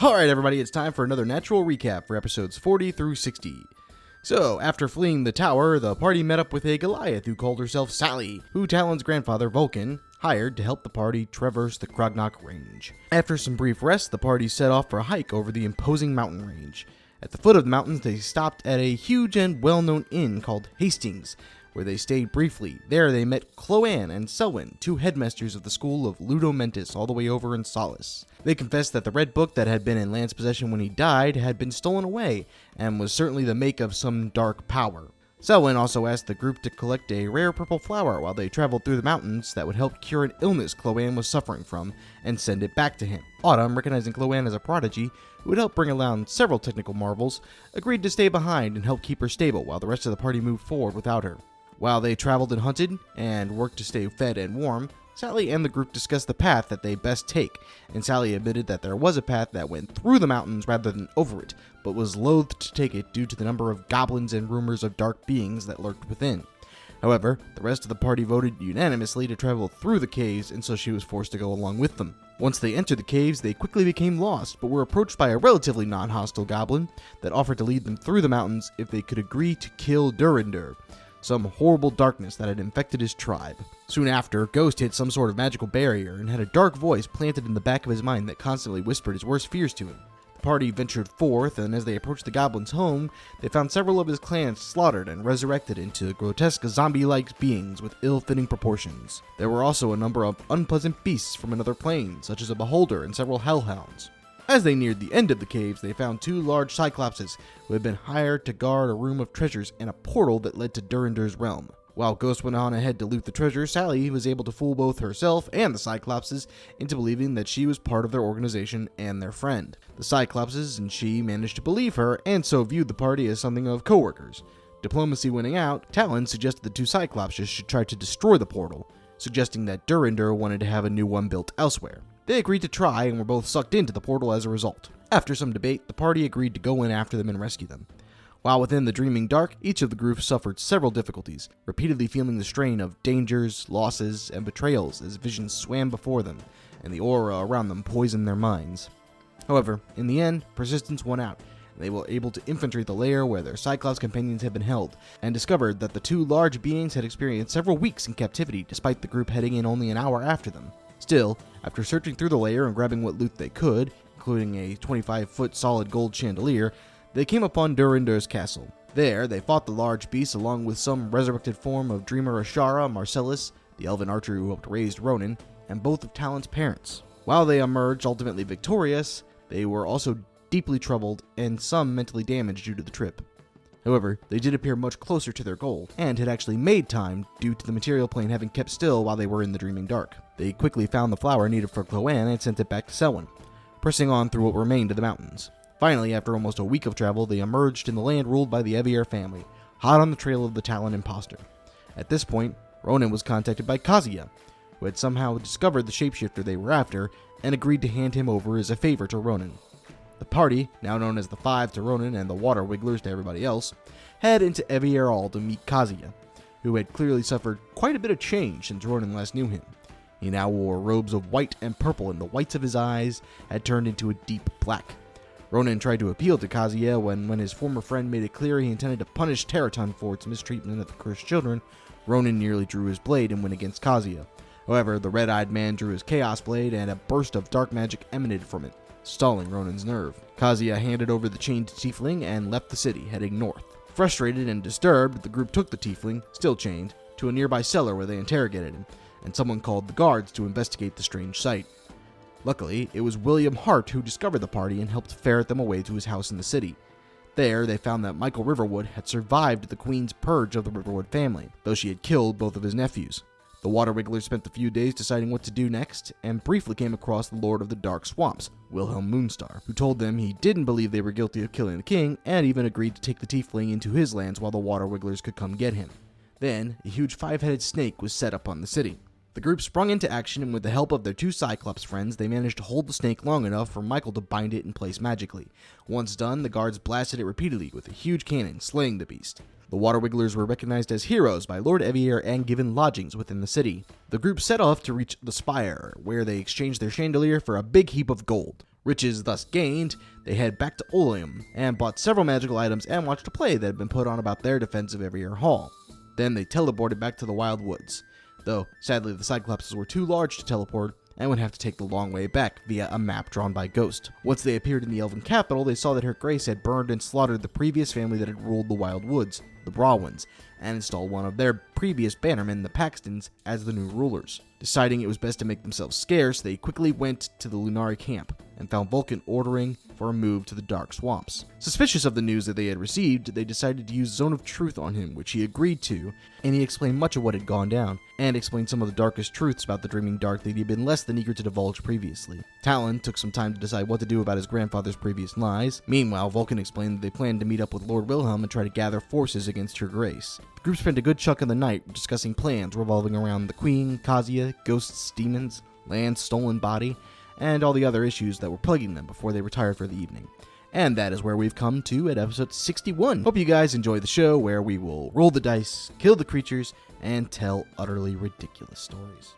Alright everybody, it's time for another natural recap for episodes 40 through 60. So, after fleeing the tower, the party met up with a Goliath who called herself Sally, who Talon's grandfather, Vulcan, hired to help the party traverse the Krognock Range. After some brief rest, the party set off for a hike over the imposing mountain range. At the foot of the mountains, they stopped at a huge and well-known inn called Hastings, where they stayed briefly. There they met Cloanne and Selwyn, two headmasters of the school of Ludomentis all the way over in Solace. They confessed that the red book that had been in Lance's possession when he died had been stolen away, and was certainly the make of some dark power. Selwyn also asked the group to collect a rare purple flower while they traveled through the mountains that would help cure an illness Cloanne was suffering from, and send it back to him. Autumn, recognizing Cloanne as a prodigy who would help bring around several technical marvels, agreed to stay behind and help keep her stable while the rest of the party moved forward without her. While they traveled and hunted, and worked to stay fed and warm, Sally and the group discussed the path that they best take, and Sally admitted that there was a path that went through the mountains rather than over it, but was loath to take it due to the number of goblins and rumors of dark beings that lurked within. However, the rest of the party voted unanimously to travel through the caves, and so she was forced to go along with them. Once they entered the caves, they quickly became lost, but were approached by a relatively non-hostile goblin that offered to lead them through the mountains if they could agree to kill Durandar, some horrible darkness that had infected his tribe. Soon after, Ghost hit some sort of magical barrier and had a dark voice planted in the back of his mind that constantly whispered his worst fears to him. The party ventured forth, and as they approached the goblin's home, they found several of his clan slaughtered and resurrected into grotesque zombie-like beings with ill-fitting proportions. There were also a number of unpleasant beasts from another plane, such as a beholder and several hellhounds. As they neared the end of the caves, they found two large cyclopses who had been hired to guard a room of treasures and a portal that led to Durandar's realm. While Ghost went on ahead to loot the treasure, Sally was able to fool both herself and the cyclopses into believing that she was part of their organization and their friend. The cyclopses and she managed to believe her, and so viewed the party as something of co-workers. Diplomacy winning out, Talon suggested the two cyclopses should try to destroy the portal, suggesting that Durandar wanted to have a new one built elsewhere. They agreed to try and were both sucked into the portal as a result. After some debate, the party agreed to go in after them and rescue them. While within the dreaming dark, each of the groups suffered several difficulties, repeatedly feeling the strain of dangers, losses, and betrayals as visions swam before them, and the aura around them poisoned their minds. However, in the end, persistence won out, and they were able to infiltrate the lair where their Cyclops companions had been held, and discovered that the two large beings had experienced several weeks in captivity despite the group heading in only an hour after them. Still, after searching through the lair and grabbing what loot they could, including a 25-foot solid gold chandelier, they came upon Durandar's castle. There, they fought the large beast along with some resurrected form of Dreamer Ashara, Marcellus, the elven archer who helped raise Ronan, and both of Talon's parents. While they emerged ultimately victorious, they were also deeply troubled and some mentally damaged due to the trip. However, they did appear much closer to their goal, and had actually made time due to the material plane having kept still while they were in the dreaming dark. They quickly found the flower needed for Cloanne and sent it back to Selwyn, pressing on through what remained of the mountains. Finally, after almost a week of travel, they emerged in the land ruled by the Evier family, hot on the trail of the Talon imposter. At this point, Ronan was contacted by Kazuya, who had somehow discovered the shapeshifter they were after, and agreed to hand him over as a favor to Ronan. The party, now known as the Five to Ronan and the Water Wigglers to everybody else, head into Evier All to meet Kazuya, who had clearly suffered quite a bit of change since Ronan last knew him. He now wore robes of white and purple, and the whites of his eyes had turned into a deep black. Ronan tried to appeal to Kazuya when his former friend made it clear he intended to punish Teraton for its mistreatment of the cursed children. Ronan nearly drew his blade and went against Kazuya. However, the red-eyed man drew his chaos blade, and a burst of dark magic emanated from it, stalling Ronan's nerve. Kazuya handed over the chained tiefling and left the city, heading north. Frustrated and disturbed, the group took the tiefling, still chained, to a nearby cellar where they interrogated him, and someone called the guards to investigate the strange sight. Luckily, it was William Hart who discovered the party and helped ferret them away to his house in the city. There, they found that Michael Riverwood had survived the Queen's purge of the Riverwood family, though she had killed both of his nephews. The Water Wigglers spent a few days deciding what to do next, and briefly came across the Lord of the Dark Swamps, Wilhelm Moonstar, who told them he didn't believe they were guilty of killing the king, and even agreed to take the tiefling into his lands while the Water Wigglers could come get him. Then, a huge 5-headed snake was set up on the city. The group sprung into action, and with the help of their two Cyclops friends, they managed to hold the snake long enough for Michael to bind it in place magically. Once done, the guards blasted it repeatedly with a huge cannon, slaying the beast. The Water Wigglers were recognized as heroes by Lord Evier and given lodgings within the city. The group set off to reach the spire, where they exchanged their chandelier for a big heap of gold. Riches thus gained, they head back to Oleum and bought several magical items and watched a play that had been put on about their defense of Evier Hall. Then they teleported back to the Wild Woods, though sadly the Cyclopses were too large to teleport and would have to take the long way back via a map drawn by Ghost. Once they appeared in the Elven capital, they saw that Her Grace had burned and slaughtered the previous family that had ruled the Wild Woods, the Brawwins, and installed one of their previous bannermen, the Paxtons, as the new rulers. Deciding it was best to make themselves scarce, they quickly went to the Lunari camp and found Vulcan ordering for a move to the Dark Swamps. Suspicious of the news that they had received, they decided to use Zone of Truth on him, which he agreed to, and he explained much of what had gone down, and explained some of the darkest truths about the Dreaming Dark that he had been less than eager to divulge previously. Talon took some time to decide what to do about his grandfather's previous lies. Meanwhile, Vulcan explained that they planned to meet up with Lord Wilhelm and try to gather forces against Her Grace. The group spent a good chunk of the night discussing plans revolving around the Queen, Kazuya, ghosts, demons, Land's stolen body, and all the other issues that were plaguing them before they retired for the evening. And that is where we've come to at episode 61. Hope you guys enjoy the show, where we will roll the dice, kill the creatures, and tell utterly ridiculous stories.